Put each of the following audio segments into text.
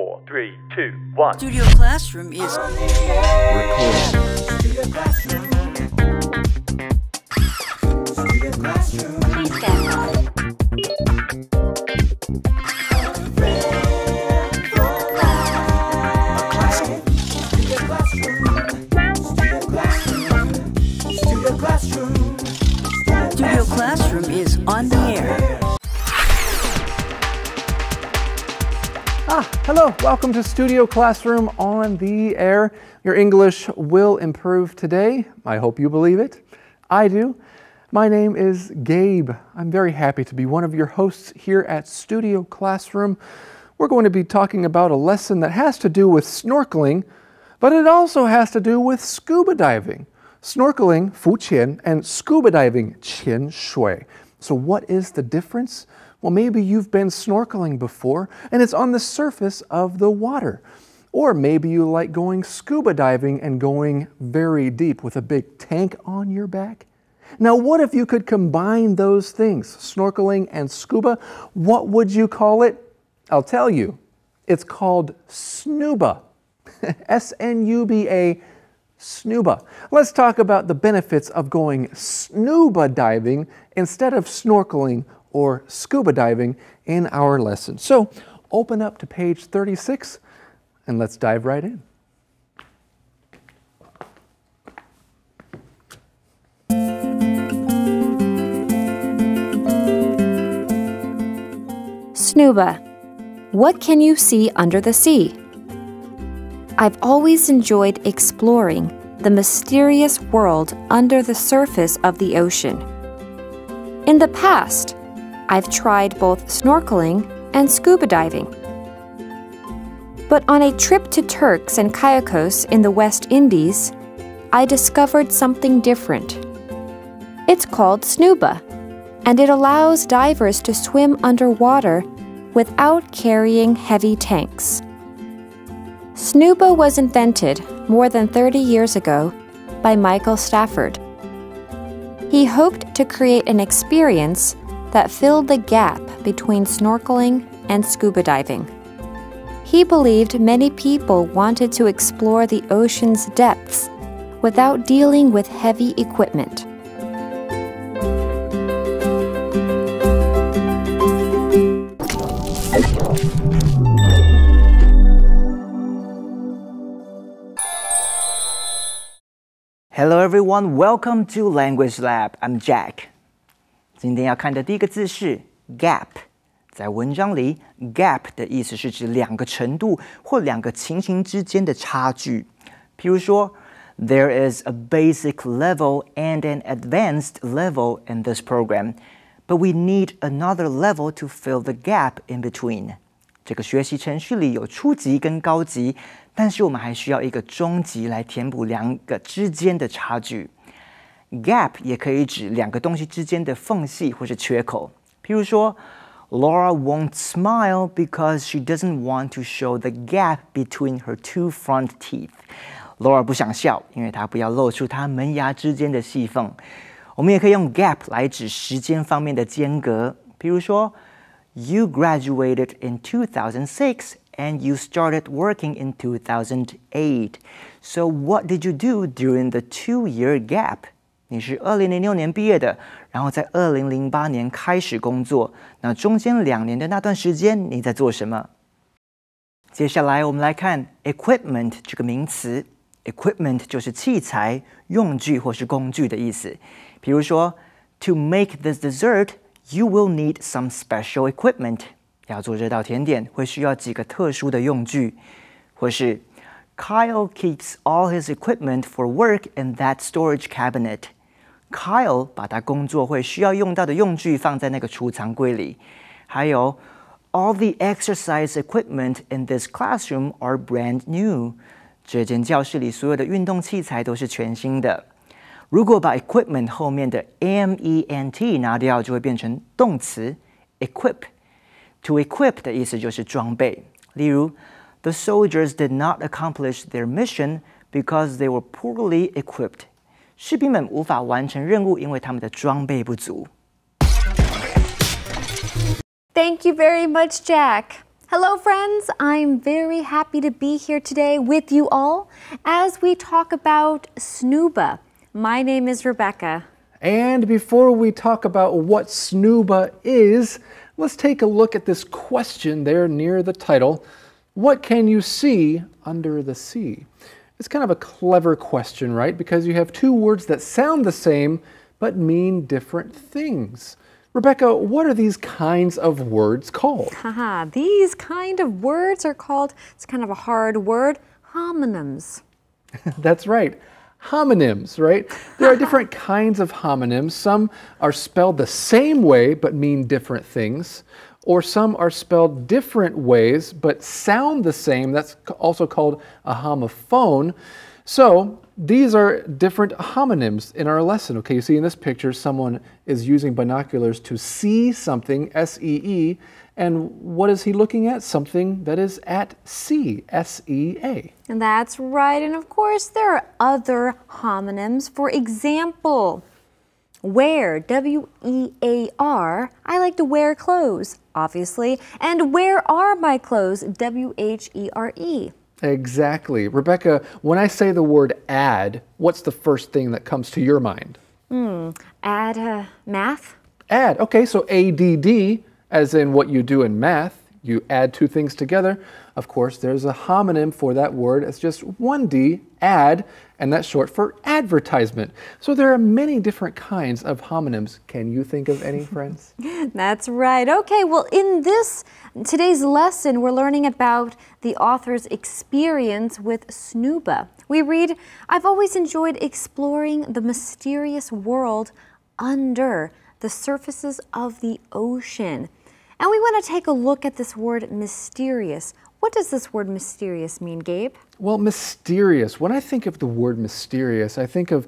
4, 3, 2, 1. Studio Classroom is Studio Classroom. Studio Classroom. Please stand by. Studio Classroom is on the air. Hello, welcome to Studio Classroom on the air. Your English will improve today. I hope you believe it. I do. My name is Gabe. I'm very happy to be one of your hosts here at Studio Classroom. We're going to be talking about a lesson that has to do with snorkeling, but it also has to do with scuba diving. Snorkeling, 浮潜, and scuba diving, 潜水. So what is the difference? Well, maybe you've been snorkeling before and it's on the surface of the water. Or maybe you like going scuba diving and going very deep with a big tank on your back. Now, what if you could combine those things, snorkeling and scuba? What would you call it? I'll tell you. It's called SNUBA. S-N-U-B-A, SNUBA. Let's talk about the benefits of going snuba diving instead of snorkeling or scuba diving in our lesson. So open up to page 36 and let's dive right in. SNUBA. What can you see under the sea? I've always enjoyed exploring the mysterious world under the surface of the ocean. In the past, I've tried both snorkeling and scuba diving. But on a trip to Turks and Caicos in the West Indies, I discovered something different. It's called SNUBA, and it allows divers to swim underwater without carrying heavy tanks. SNUBA was invented more than 30 years ago by Michael Stafford. He hoped to create an experience that filled the gap between snorkeling and scuba diving. He believed many people wanted to explore the ocean's depths without dealing with heavy equipment. Hello everyone, welcome to Language Lab. I'm Jack. 今天要看的第一个字是 gap。在文章里 ，gap 的意思是指两个程度或两个情形之间的差距。譬如说 ，There is a basic level and an advanced level in this program, but we need another level to fill the gap in between. 这个学习程序里有初级跟高级，但是我们还需要一个中级来填补两个之间的差距。Gap 也可以指两个东西之间的缝隙或是缺口。譬如说 ，Laura won't smile because she doesn't want to show the gap between her two front teeth. Laura 不想笑，因为她不要露出她门牙之间的细缝。我们也可以用 gap 来指时间方面的间隔。譬如说 ，You graduated in 2006 and you started working in 2008. So what did you do during the 2-year gap?你是2006年毕业的，然后在2008年开始工作。那中间2年的那段时间你在做什么？接下来我们来看 equipment 这个名词。equipment 就是器材、用具或是工具的意思。比如说 ，To make this dessert, you will need some special equipment. 要做这道甜点会需要几个特殊的用具，或是 Kyle keeps all his equipment for work in that storage cabinet.Kyle 把他工作会需要用到的用具放在那个储藏柜里。还有 All the exercise equipment in this classroom are brand new. 这间教室里所有的运动器材都是全新的。如果把 equipment 后面的 ment 拿掉，就会变成动词 equip。To equip 的意思就是装备。例如 The soldiers did not accomplish their mission because they were poorly equipped.士兵们无法完成任务，因为他们的装备不足。Thank you very much, Jack. Hello friends, I'm very happy to be here today with you all as we talk about SNUBA. My name is Rebecca. And before we talk about what SNUBA is, let's take a look at this question there near the title. What can you see under the sea? It's kind of a clever question, right? Because you have two words that sound the same but mean different things. Rebecca, what are these kinds of words called? Haha, these kind of words are called, it's kind of a hard word, homonyms. That's right. Homonyms, right? There are different kinds of homonyms. Some are spelled the same way but mean different things. Or some are spelled different ways but sound the same. That's also called a homophone. So these are different homonyms in our lesson. Okay, you see in this picture someone is using binoculars to see something, S-E-E, and what is he looking at? Something that is at sea, S-E-A. And that's right, and of course there are other homonyms. For example, wear, W-E-A-R, I like to wear clothes, obviously, and where are my clothes, W-H-E-R-E. Exactly. Rebecca, when I say the word add, what's the first thing that comes to your mind? Add math? Add. Okay, so ADD, as in what you do in math, you add two things together. Of course, there's a homonym for that word. It's just one D, add, and that's short for advertisement. So there are many different kinds of homonyms. Can you think of any, friends? That's right. Okay, well in today's lesson, we're learning about the author's experience with SNUBA. We read, I've always enjoyed exploring the mysterious world under the surfaces of the ocean. And we want to take a look at this word mysterious. What does this word mysterious mean, Gabe? Well, mysterious. When I think of the word mysterious, I think of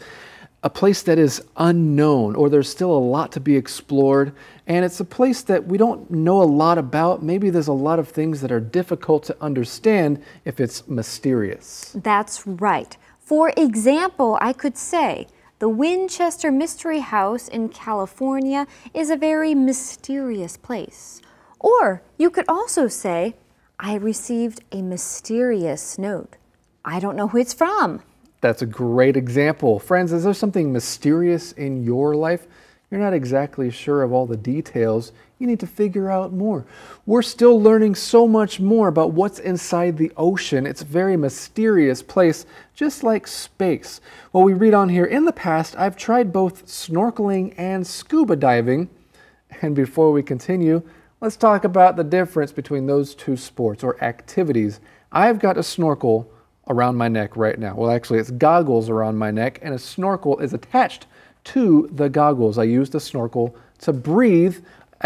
a place that is unknown, or there's still a lot to be explored, and it's a place that we don't know a lot about. Maybe there's a lot of things that are difficult to understand if it's mysterious. That's right. For example, I could say, the Winchester Mystery House in California is a very mysterious place. Or you could also say, I received a mysterious note. I don't know who it's from. That's a great example. Friends, is there something mysterious in your life? You're not exactly sure of all the details. You need to figure out more. We're still learning so much more about what's inside the ocean. It's a very mysterious place, just like space. Well, we read on here, in the past, I've tried both snorkeling and scuba diving. And before we continue, let's talk about the difference between those two sports or activities. I've got a snorkel around my neck right now. Well, actually, it's goggles around my neck, and a snorkel is attached to the goggles. I use the snorkel to breathe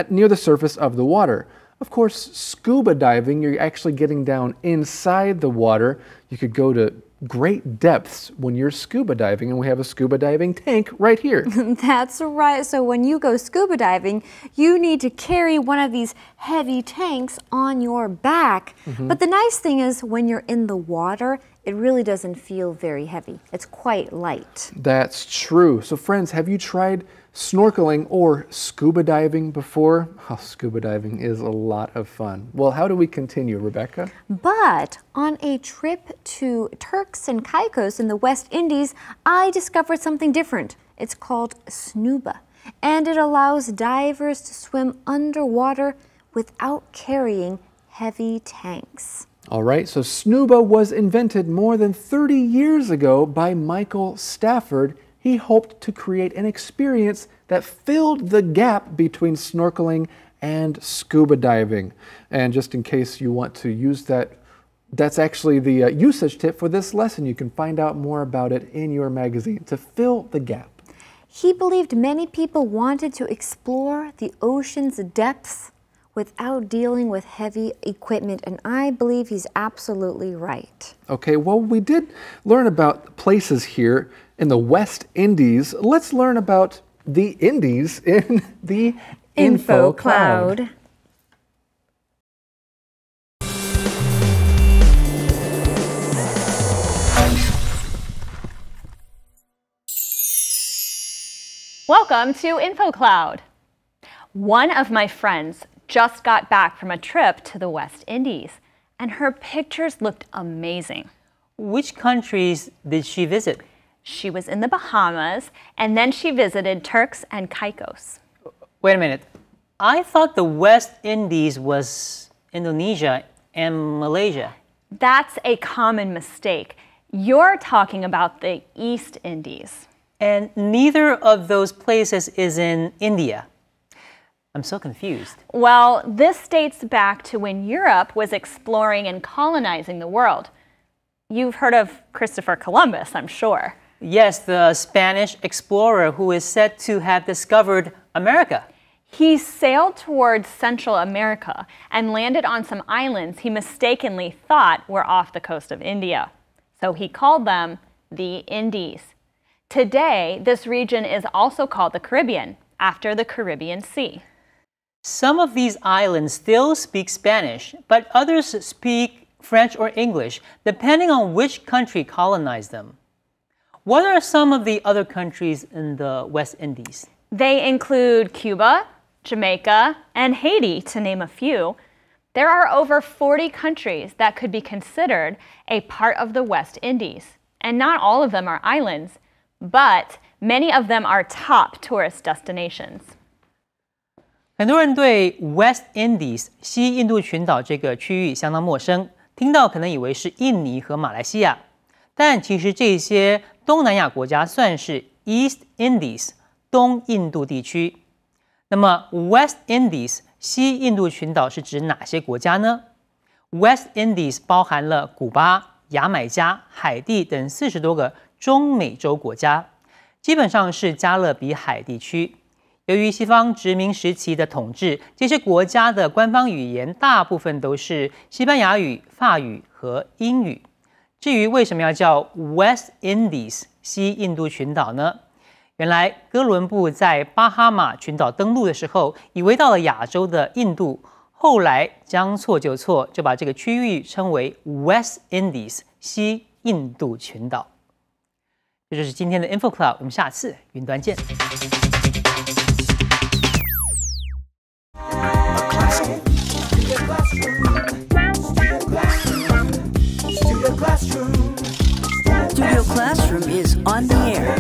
near the surface of the water. Of course, scuba diving, you're actually getting down inside the water. You could go to great depths when you're scuba diving, and we have a scuba diving tank right here. That's right. So when you go scuba diving, you need to carry one of these heavy tanks on your back. But the nice thing is when you're in the water, it really doesn't feel very heavy. It's quite light. That's true. So friends, have you tried snorkeling or scuba diving before? Oh, scuba diving is a lot of fun. Well, how do we continue, Rebecca? But on a trip to Turks and Caicos in the West Indies, I discovered something different. It's called SNUBA, and it allows divers to swim underwater without carrying heavy tanks. All right, so SNUBA was invented more than 30 years ago by Michael Stafford. He hoped to create an experience that filled the gap between snorkeling and scuba diving. And just in case you want to use that, that's actually the usage tip for this lesson. You can find out more about it in your magazine, to fill the gap. He believed many people wanted to explore the ocean's depths without dealing with heavy equipment, and I believe he's absolutely right. Okay, well, we did learn about places here in the West Indies. Let's learn about the Indies in the Info Cloud. Welcome to InfoCloud. One of my friends just got back from a trip to the West Indies, and her pictures looked amazing. Which countries did she visit? She was in the Bahamas, and then she visited Turks and Caicos. Wait a minute. I thought the West Indies was Indonesia and Malaysia. That's a common mistake. You're talking about the East Indies. And neither of those places is in India. I'm so confused. Well, this dates back to when Europe was exploring and colonizing the world. You've heard of Christopher Columbus, I'm sure. Yes, the Spanish explorer who is said to have discovered America. He sailed towards Central America and landed on some islands he mistakenly thought were off the coast of India. So he called them the Indies. Today, this region is also called the Caribbean, after the Caribbean Sea. Some of these islands still speak Spanish, but others speak French or English, depending on which country colonized them. What are some of the other countries in the West Indies? They include Cuba, Jamaica, and Haiti, to name a few. There are over 40 countries that could be considered a part of the West Indies. And not all of them are islands, but many of them are top tourist destinations. 很多人对 West Indies 西印度群岛这个区域相当陌生，听到可能以为是印尼和马来西亚，但其实这些东南亚国家算是 East Indies 东印度地区。那么 West Indies 西印度群岛是指哪些国家呢？ West Indies 包含了古巴、牙买加、海地等40多个中美洲国家，基本上是加勒比海地区。由于西方殖民时期的统治，这些国家的官方语言大部分都是西班牙语、法语和英语。至于为什么要叫 West Indies 西印度群岛呢？原来哥伦布在巴哈马群岛登陆的时候，以为到了亚洲的印度，后来将错就错，就把这个区域称为 West Indies 西印度群岛。这就是今天的 Info Cloud， 我们下次云端见。Studio Classroom is on the air.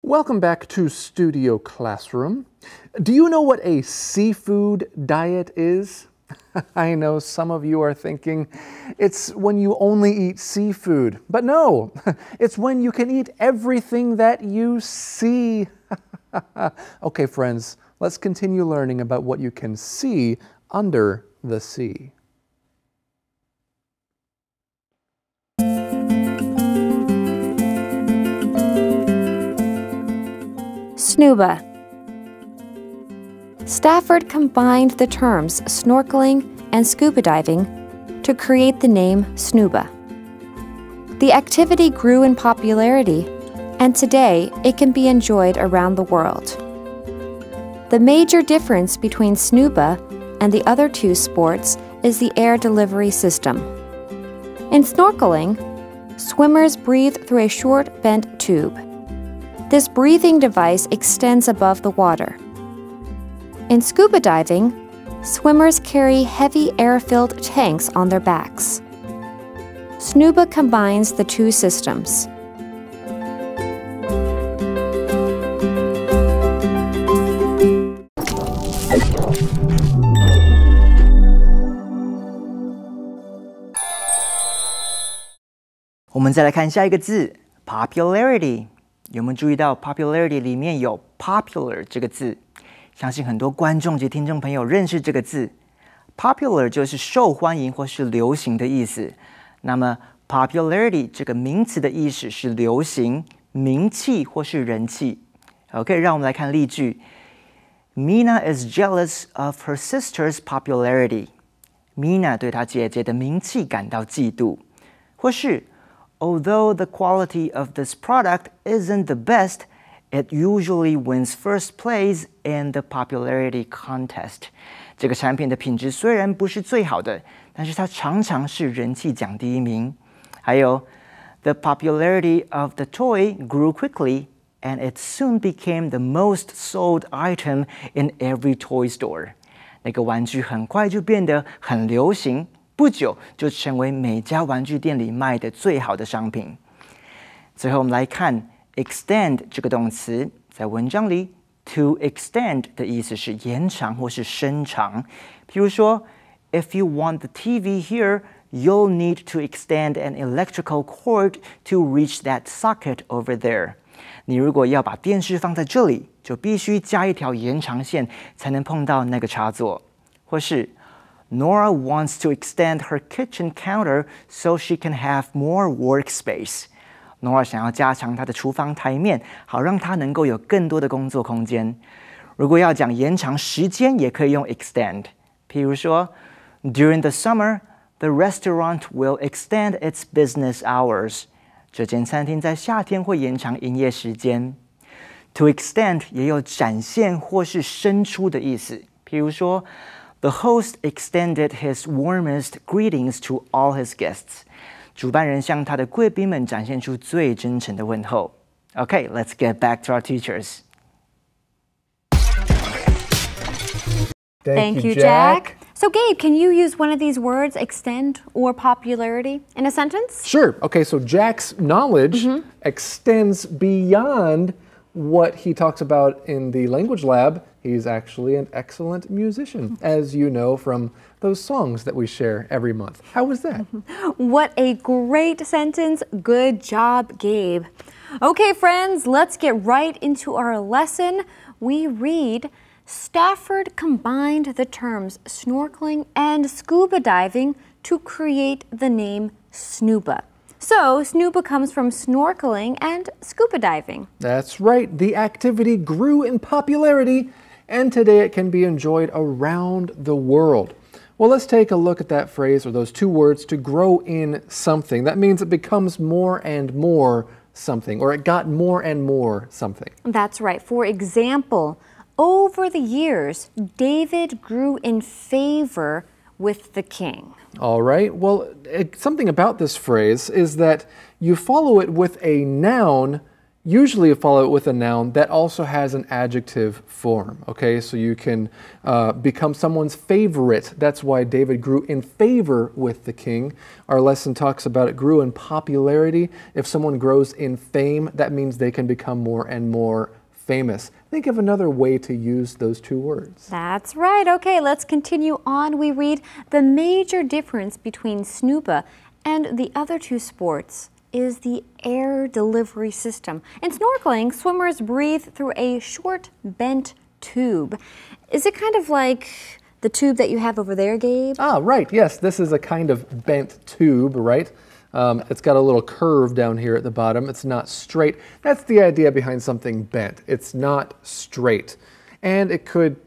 Welcome back to Studio Classroom. Do you know what a seafood diet is? I know some of you are thinking it's when you only eat seafood, but no, it's when you can eat everything that you see. Okay, friends, let's continue learning about what you can see under the sea. SNUBA. Stafford combined the terms snorkeling and scuba diving to create the name SNUBA. The activity grew in popularity, and today it can be enjoyed around the world. The major difference between SNUBA and the other two sports is the air delivery system. In snorkeling, swimmers breathe through a short bent tube. This breathing device extends above the water. In scuba diving, swimmers carry heavy air-filled tanks on their backs. SNUBA combines the two systems.我们再来看下一个字 popularity。有没有注意到 popularity 里面有 popular 这个字？相信很多观众及听众朋友认识这个字。popular 就是受欢迎或是流行的意思。那么 popularity 这个名词的意思是流行、名气或是人气。OK， 让我们来看例句。Mina is jealous of her sister's popularity. Mina 对她姐姐的名气感到嫉妒。或是 Although the quality of this product isn't the best, it usually wins first place in the popularity contest. 这个产品的品质虽然不是最好的，但是它常常是人气奖第一名。还有 The popularity of the toy grew quickly, and it soon became the most sold item in every toy store. 那个玩具很快就变得很流行，不久就成为每家玩具店里卖的最好的商品。最后我们来看 extend 这个动词，在文章里 to extend 的意思是延长或是伸长。譬如说 If you want the TV here, you'll need to extend an electrical cord to reach that socket over there. 你如果要把电视放在这里，就必须加一条延长线才能碰到那个插座。或是 Nora wants to extend her kitchen counter so she can have more workspace. Nora 想要加强她的厨房台面，好让她能够有更多的工作空间。如果要讲延长时间，也可以用 extend。譬如说 During the summer, the restaurant will extend its business hours. 这间餐厅在夏天会延长营业时间。To extend 也有展现或是伸出的意思。譬如说 The host extended his warmest greetings to all his guests. 主办人向他的贵宾们展现出最真诚的问候。Okay, let's get back to our teachers. Thank you, Jack. So, Gabe, can you use one of these words, extend or popularity, in a sentence? Sure. Okay, so Jack's knowledge extends beyond what he talks about in the language lab. He's actually an excellent musician, as you know from those songs that we share every month. How was that? What a great sentence. Good job, Gabe. Okay, friends, let's get right into our lesson. We read, Stafford combined the terms snorkeling and scuba diving to create the name SNUBA. So, SNUBA comes from snorkeling and scuba diving. That's right. The activity grew in popularity, and today it can be enjoyed around the world. Well, let's take a look at that phrase, or those two words, to grow in something. That means it becomes more and more something, or it got more and more something. That's right. For example, over the years, David grew in favor with the king. All right. Well, something about this phrase is that you follow it with a noun. Usually you follow it with a noun that also has an adjective form, okay? So you can become someone's favorite. That's why David grew in favor with the king. Our lesson talks about it grew in popularity. If someone grows in fame, that means they can become more and more famous. Think of another way to use those two words. That's right. Okay, let's continue on. We read, the major difference between SNUBA and the other two sports is the air delivery system. In snorkeling, swimmers breathe through a short bent tube. Is it kind of like the tube that you have over there, Gabe? Ah, right. Yes, this is a kind of bent tube, right? It's got a little curve down here at the bottom. It's not straight. That's the idea behind something bent. It's not straight. And it could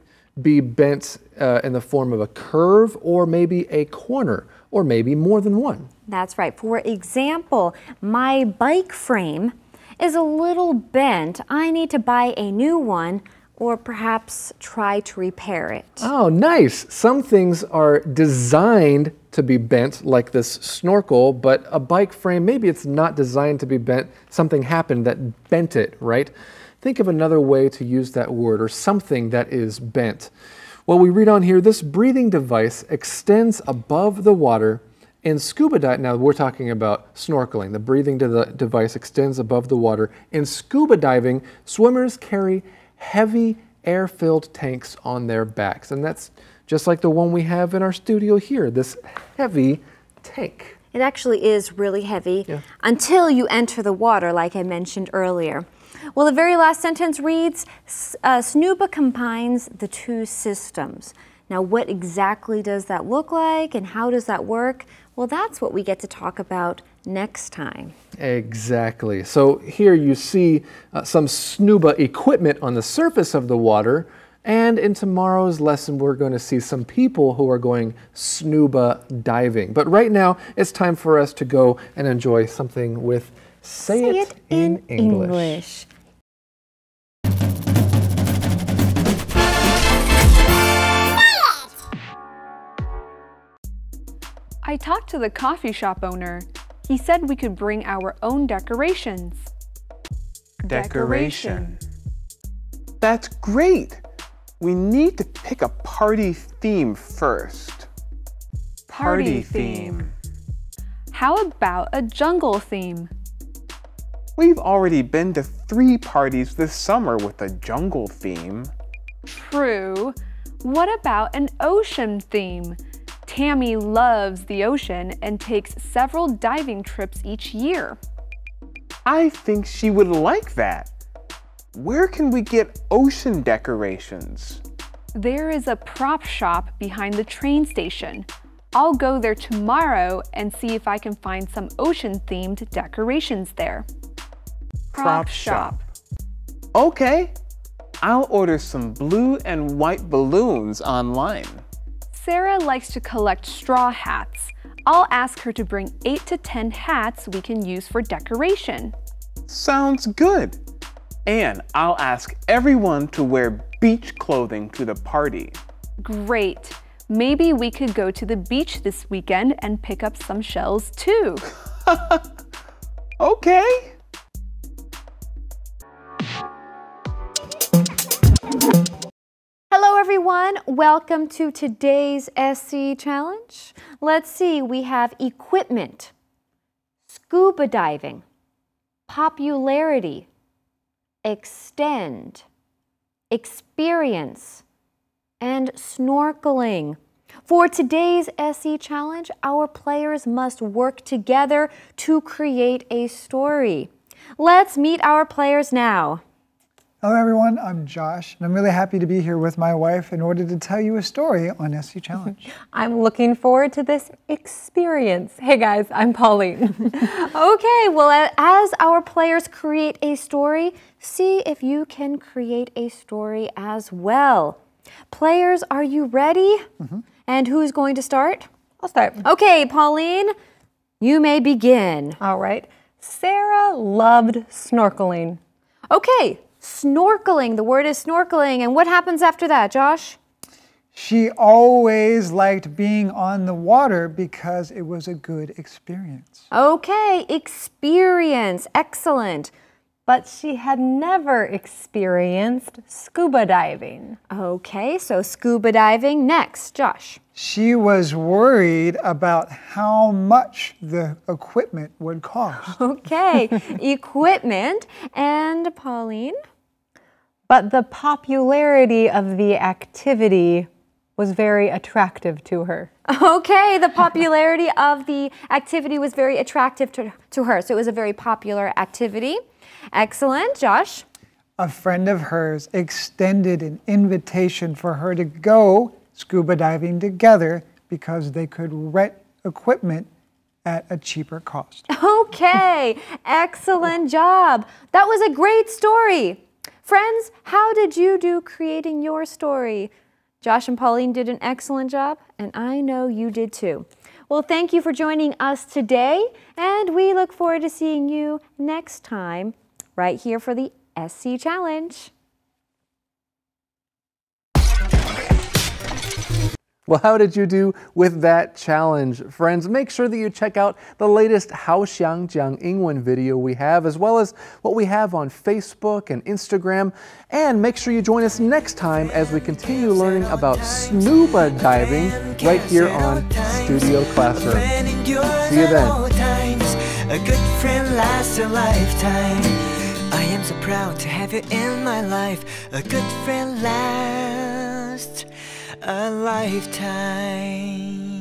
be bent in the form of a curve or maybe a corner or maybe more than one. That's right. For example, my bike frame is a little bent. I need to buy a new one or perhaps try to repair it. Oh, nice. Some things are designed to be bent, like this snorkel, but a bike frame, maybe it's not designed to be bent. Something happened that bent it, right? Think of another way to use that word, or something that is bent. Well, we read on here, this breathing device extends above the water. In scuba diving, now we're talking about snorkeling. The breathing device extends above the water. In scuba diving, swimmers carry heavy air-filled tanks on their backs. And that's just like the one we have in our studio here, this heavy tank. It actually is really heavy until you enter the water, like I mentioned earlier. Well, the very last sentence reads, SNUBA combines the two systems. Now, what exactly does that look like and how does that work? Well, that's what we get to talk about next time. Exactly. So here you see some SNUBA equipment on the surface of the water. And in tomorrow's lesson, we're going to see some people who are going SNUBA diving. But right now, it's time for us to go and enjoy something with Say It in English. I talked to the coffee shop owner. He said we could bring our own decorations. decoration. That's great! We need to pick a party theme first. Party theme. How about a jungle theme? We've already been to 3 parties this summer with a jungle theme. True. What about an ocean theme? Tammy loves the ocean and takes several diving trips each year. I think she would like that. Where can we get ocean decorations? There is a prop shop behind the train station. I'll go there tomorrow and see if I can find some ocean-themed decorations there. Prop shop. Okay. I'll order some blue and white balloons online. Sarah likes to collect straw hats. I'll ask her to bring 8 to 10 hats we can use for decoration. Sounds good. And I'll ask everyone to wear beach clothing to the party. Great. Maybe we could go to the beach this weekend and pick up some shells too. Okay. Hello everyone, welcome to today's SC challenge. Let's see, we have equipment, scuba diving, popularity, extend, experience, and snorkeling. For today's SC challenge, our players must work together to create a story. Let's meet our players now. Hello everyone, I'm Josh, and I'm really happy to be here with my wife in order to tell you a story on SC Challenge. I'm looking forward to this experience. Hey guys, I'm Pauline. Okay, well, as our players create a story, see if you can create a story as well. Players, are you ready? And who's going to start? I'll start. Okay, Pauline, you may begin. All right. Sarah loved snorkeling. Okay, snorkeling. The word is snorkeling. And what happens after that, Josh? She always liked being on the water because it was a good experience. Okay, experience. Excellent. But she had never experienced scuba diving. Okay, so scuba diving. Next, Josh. She was worried about how much the equipment would cost. Okay, equipment. And Pauline? But the popularity of the activity was very attractive to her. Okay, the popularity of the activity was very attractive to her. So it was a very popular activity. Excellent. Josh? A friend of hers extended an invitation for her to go scuba diving together because they could rent equipment at a cheaper cost. Okay, excellent job. That was a great story. Friends, how did you do creating your story? Josh and Pauline did an excellent job, and I know you did too. Well, thank you for joining us today, and we look forward to seeing you next time right here for the SC Challenge. Well, how did you do with that challenge, friends? Make sure that you check out the latest 好想讲英文 video we have, as well as what we have on Facebook and Instagram. And make sure you join us next time as we continue learning about snuba diving right here on Studio Classroom. See you then. A good friend lasts a lifetime. I am so proud to have you in my life. A good friend lasts a lifetime.